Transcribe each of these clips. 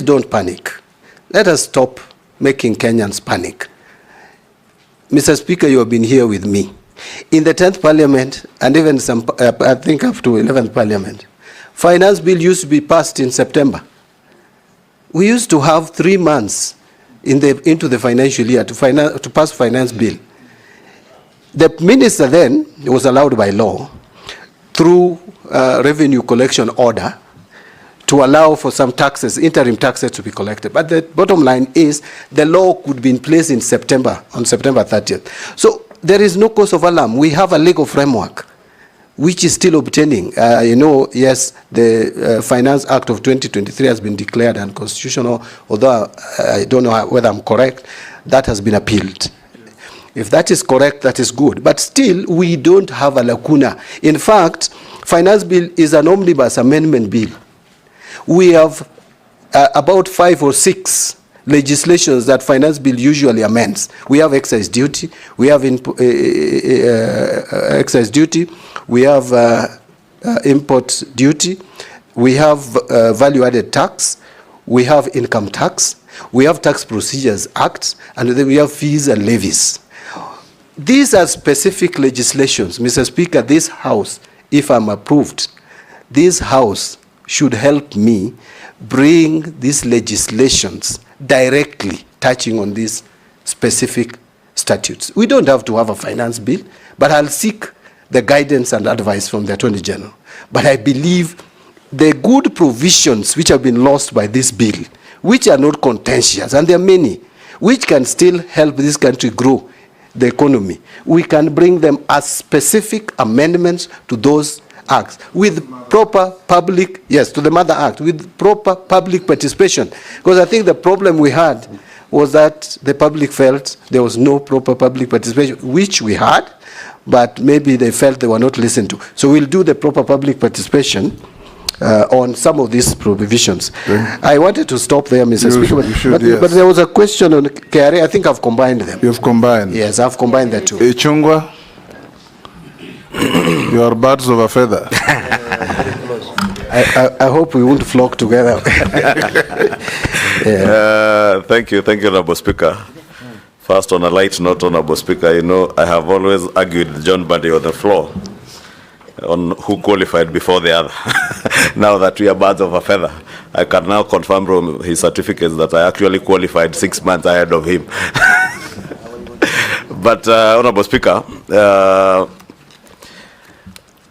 don't panic. Let us stop making Kenyans panic. Mr. Speaker, you have been here with me. In the 10th Parliament, and even some, I think up to 11th Parliament, Finance Bill used to be passed in September. We used to have 3 months into the financial year to pass Finance Bill. The minister then was allowed by law through revenue collection order to allow for some taxes, interim taxes to be collected. But the bottom line is the law could be in place in September, on September 30th. So there is no cause of alarm. We have a legal framework which is still obtaining. Yes, the Finance Act of 2023 has been declared unconstitutional, although I don't know whether I'm correct. That has been appealed. If that is correct, that is good. But still, we don't have a lacuna. In fact, Finance Bill is an omnibus amendment bill. We have about 5 or 6 legislations that Finance Bill usually amends. We have excise duty, we have excise duty, we have import duty, we have value-added tax, we have income tax, we have tax procedures acts, and then we have fees and levies. These are specific legislations. Mr. Speaker, this House, if I'm approved, this House should help me bring these legislations directly touching on these specific statutes. We don't have to have a finance bill, but I'll seek the guidance and advice from the Attorney General. But I believe the good provisions which have been lost by this bill, which are not contentious, and there are many, which can still help this country grow the economy, we can bring them as specific amendments to those acts with proper public, yes, to the Mother Act, with proper public participation. Because I think the problem we had was that the public felt there was no proper public participation, which we had, but maybe they felt they were not listened to. So we'll do the proper public participation on some of these provisions. I wanted to stop there, Mr. Speaker, yes. But there was a question on KRA. I think I've combined them. You've combined? Yes, I've combined the two. Chungwa, you are birds of a feather. I hope we won't flock together. Thank you, Honorable Speaker. First, on a light note, Honorable Speaker, I have always argued with John Mbadi on the floor on who qualified before the other. Now that we are birds of a feather, I can now confirm from his certificates that I actually qualified 6 months ahead of him. But, Honorable Speaker,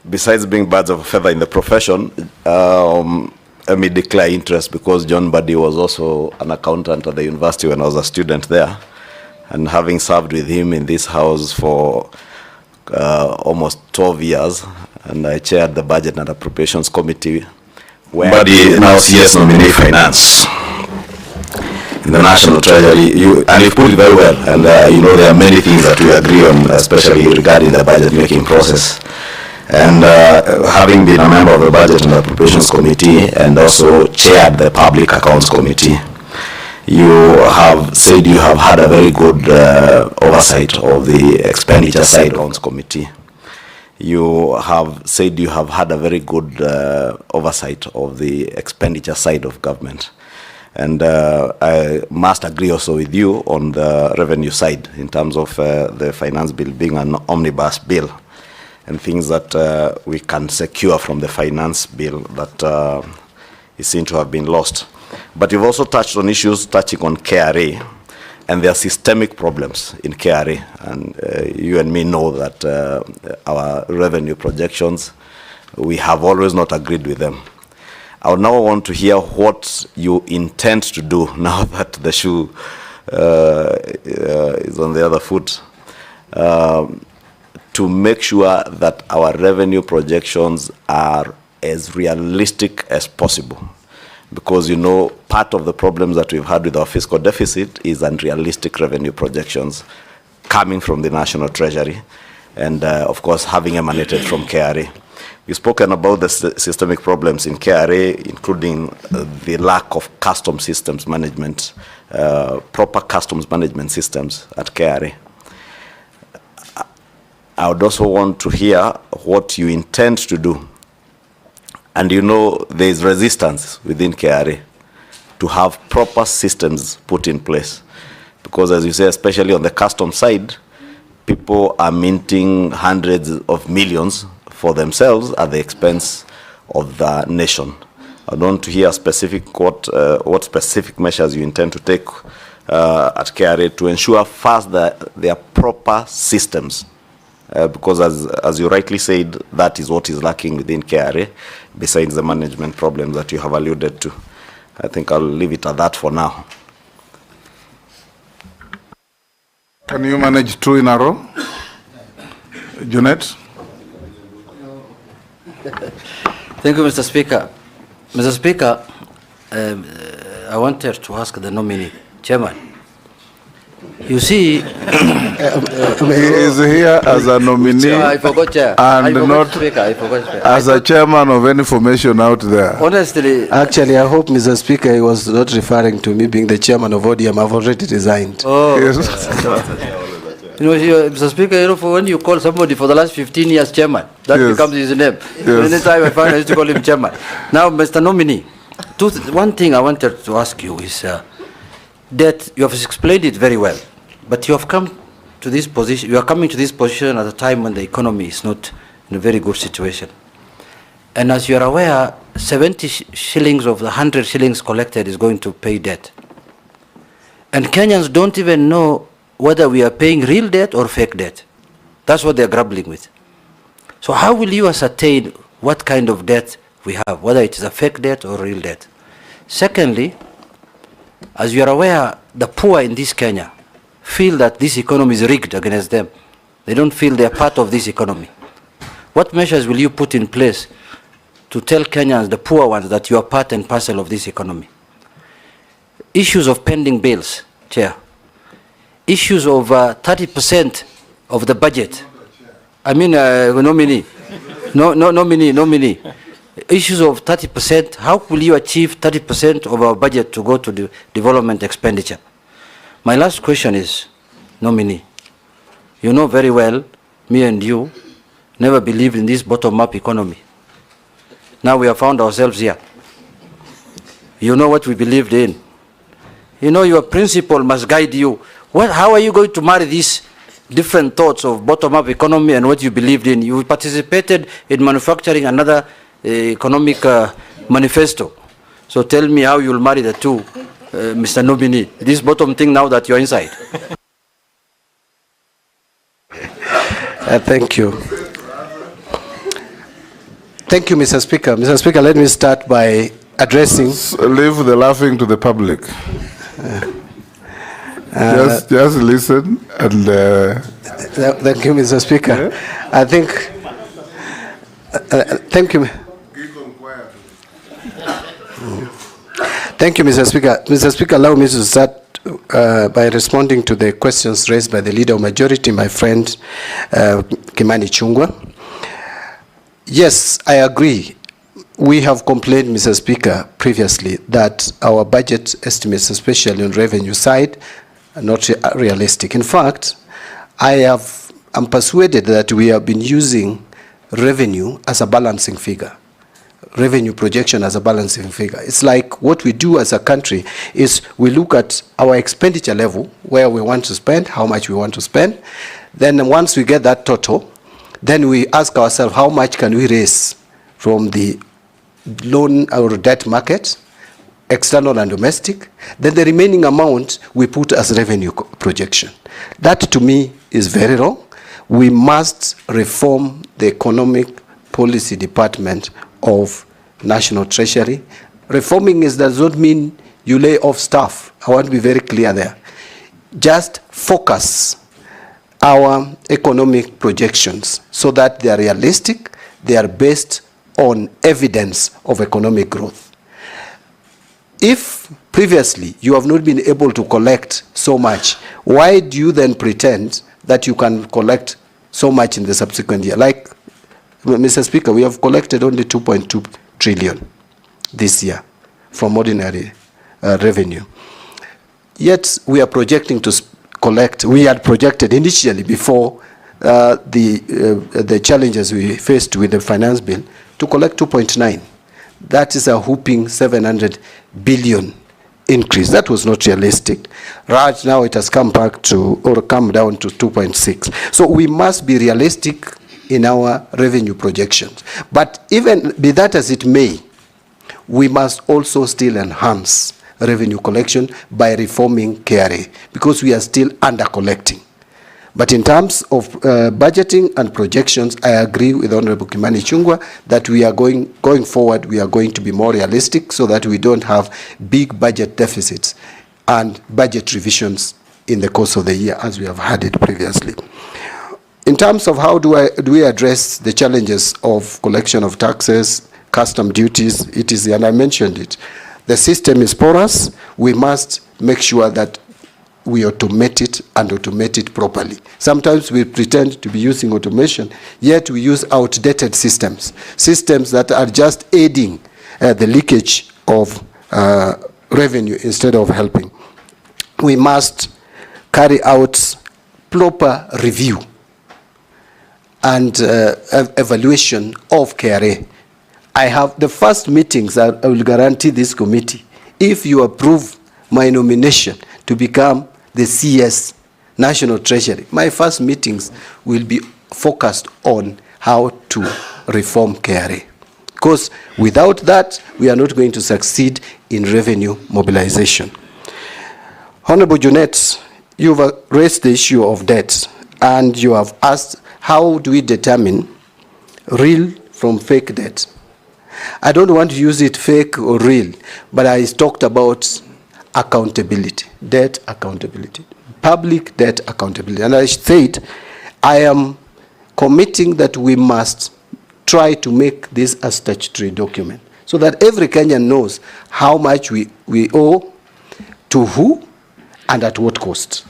besides being birds of a feather in the profession, let me declare interest because John Mbadi was also an accountant at the university when I was a student there. And having served with him in this house for almost 12 years, and I chaired the Budget and Appropriations Committee, where Mbadi now CS Nominee Finance in the National Treasury, and you've put it very well, and there are many things that we agree on, especially regarding the budget making process. And having been a member of the Budget and Appropriations Committee and also chaired the Public Accounts Committee, you have said you have had a very good oversight of the expenditure side of the committee. You have said you have had a very good oversight of the expenditure side of government. And I must agree also with you on the revenue side in terms of the finance bill being an omnibus bill and things that we can secure from the finance bill that seem to have been lost. But you've also touched on issues touching on KRA, and there are systemic problems in KRA. And you and me know that our revenue projections, we have always not agreed with them. I would now want to hear what you intend to do now that the shoe is on the other foot, to make sure that our revenue projections are as realistic as possible. Because, part of the problems that we've had with our fiscal deficit is unrealistic revenue projections coming from the National Treasury and, of course, having emanated from KRA. We've spoken about the systemic problems in KRA, including the lack of custom systems management, proper customs management systems at KRA. I would also want to hear what you intend to do. And there is resistance within KRA to have proper systems put in place. Because as you say, especially on the custom side, people are minting hundreds of millions for themselves at the expense of the nation. I want to hear specific what specific measures you intend to take at KRA to ensure first that there are proper systems. Because as you rightly said, that is what is lacking within KRA, besides the management problems that you have alluded to. I think I'll leave it at that for now. Can you manage 2 in a row? Junet? Thank you, Mr. Speaker. Mr. Speaker, I wanted to ask the nominee, Chairman. You see, He is here as a nominee I forgot, Chair. and I forgot, not Speaker. I forgot, Speaker. as a chairman of any formation out there. Honestly, Actually, I hope, Mr. Speaker, he was not referring to me being the chairman of ODM. I've already resigned. oh, Yes. you know, Mr. Speaker, you know, for when you call somebody for the last 15 years chairman, that Yes. becomes his name. Yes. Anytime I find, I used to call him chairman. Now, Mr. Nominee, one thing I wanted to ask you is that you have explained it very well, but you have come to this position. You are coming to this position at a time when the economy is not in a very good situation. And as you are aware, 70 shillings of the 100 shillings collected is going to pay debt. And Kenyans don't even know whether we are paying real debt or fake debt. That's what they're grappling with. So how will you ascertain what kind of debt we have, whether it is a fake debt or real debt? Secondly, as you are aware, the poor in this Kenya feel that this economy is rigged against them. They don't feel they are part of this economy. What measures will you put in place to tell Kenyans, the poor ones, that you are part and parcel of this economy? Issues of pending bills, Chair. Issues of 30% of the budget. I mean, nominee. Nominee. Issues of 30%. How will you achieve 30% of our budget to go to the development expenditure? My last question is, nominee, you know very well, me and you never believed in this bottom-up economy. Now we have found ourselves here. You know what we believed in. You know your principle must guide you. How are you going to marry these different thoughts of bottom-up economy and what you believed in? You participated in manufacturing another economic manifesto. So tell me how you'll marry the two, Mr. Nominee. This bottom thing now that you're inside. Thank you. Thank you, Mr. Speaker. Mr. Speaker, let me start by addressing... Leave the laughing to the public. Just listen and... Thank you, Mr. Speaker. Yeah. I think... thank you. Thank you, Mr. Speaker. Mr. Speaker, allow me to start by responding to the questions raised by the Leader of Majority, my friend Kimani Chungwa. Yes, I agree. We have complained, Mr. Speaker, previously that our budget estimates, especially on revenue side, are not realistic. In fact, I'm persuaded that we have been using revenue as a balancing figure. Revenue projection as a balancing figure. It's like what we do as a country is we look at our expenditure level, where we want to spend, how much we want to spend. Then once we get that total, then we ask ourselves how much can we raise from the loan or debt market, external and domestic. Then the remaining amount we put as revenue projection. That to me is very wrong. We must reform the economic policy department of National Treasury. Reforming does not mean you lay off staff. I want to be very clear there. Just focus our economic projections so that they are realistic, they are based on evidence of economic growth. If previously you have not been able to collect so much, why do you then pretend that you can collect so much in the subsequent year? Like, Mr. Speaker, we have collected only 2.2 trillion this year from ordinary revenue. Yet we are projecting to collect, we had projected initially before the challenges we faced with the finance bill, to collect 2.9. That is a whooping 700 billion increase. That was not realistic. Right now it has come back to, or come down to 2.6. So we must be realistic in our revenue projections. But even be that as it may, we must also still enhance revenue collection by reforming KRA, because we are still under collecting. But in terms of budgeting and projections, I agree with Honorable Kimani Chungwa that we are going forward, we are going to be more realistic so that we don't have big budget deficits and budget revisions in the course of the year as we have had it previously. In terms of how do we address the challenges of collection of taxes, custom duties, it is, and I mentioned it, the system is porous. We must make sure that we automate it and automate it properly. Sometimes we pretend to be using automation, yet we use outdated systems that are just aiding the leakage of revenue instead of helping. We must carry out proper review and evaluation of KRA. I have the first meetings, I will guarantee this committee, if you approve my nomination to become the CS, National Treasury, my first meetings will be focused on how to reform KRA. Because without that, we are not going to succeed in revenue mobilization. Honorable Junet, you've raised the issue of debt, and you have asked, how do we determine real from fake debt? I don't want to use it fake or real, but I talked about accountability, debt accountability, public debt accountability. And I said, I am committing that we must try to make this a statutory document so that every Kenyan knows how much we owe, to who, and at what cost.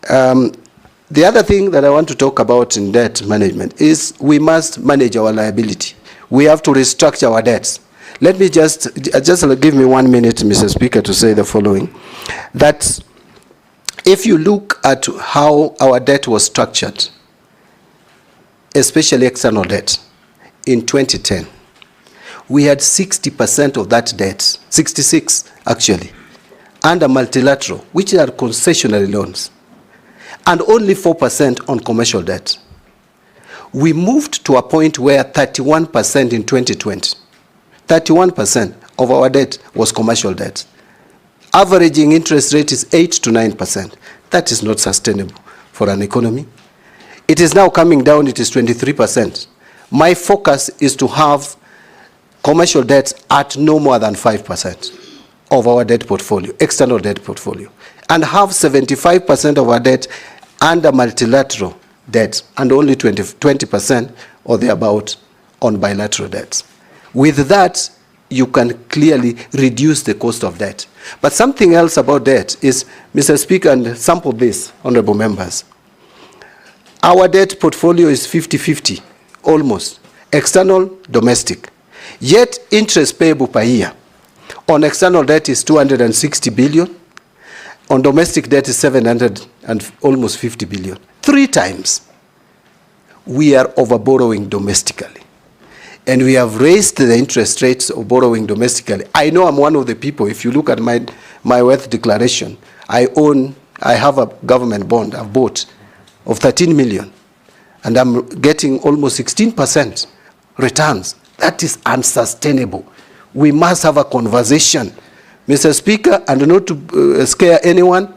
The other thing that I want to talk about in debt management is we must manage our liability. We have to restructure our debts. Let me just give me 1 minute, Mr. Speaker, to say the following. That if you look at how our debt was structured, especially external debt, in 2010, we had 60% of that debt, 66 actually, under multilateral, which are concessionary loans, and only 4% on commercial debt. We moved to a point where 31% in 2020, 31% of our debt was commercial debt. Averaging interest rate is 8 to 9%. That is not sustainable for an economy. It is now coming down, it is 23%. My focus is to have commercial debt at no more than 5% of our debt portfolio, external debt portfolio, and have 75% of our debt under multilateral debt and only 20% or thereabout on bilateral debts. With that, you can clearly reduce the cost of debt. But something else about debt is, Mr. Speaker, and sample this, honorable members, our debt portfolio is 50-50, almost, external, domestic. Yet interest payable per year on external debt is 260 billion, on domestic debt is 700 and almost 50 billion. 3 times we are over borrowing domestically. And we have raised the interest rates of borrowing domestically. I know I'm one of the people, if you look at my wealth declaration, I have a government bond I've bought of 13 million, and I'm getting almost 16% returns. That is unsustainable. We must have a conversation, Mr. Speaker, and not to scare anyone.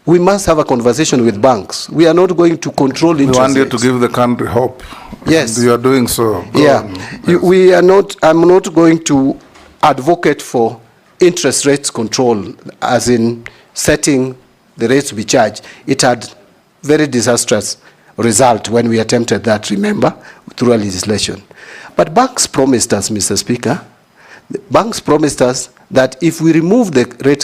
We must have a conversation with banks. We are not going to control interest rates. We want you to give the country hope. Yes. And you are doing so. We are not, I'm not going to advocate for interest rates control, as in setting the rates to be charged. It had very disastrous result when we attempted that, remember, through a legislation. But banks promised us, Mr. Speaker, banks promised us that if we remove the rate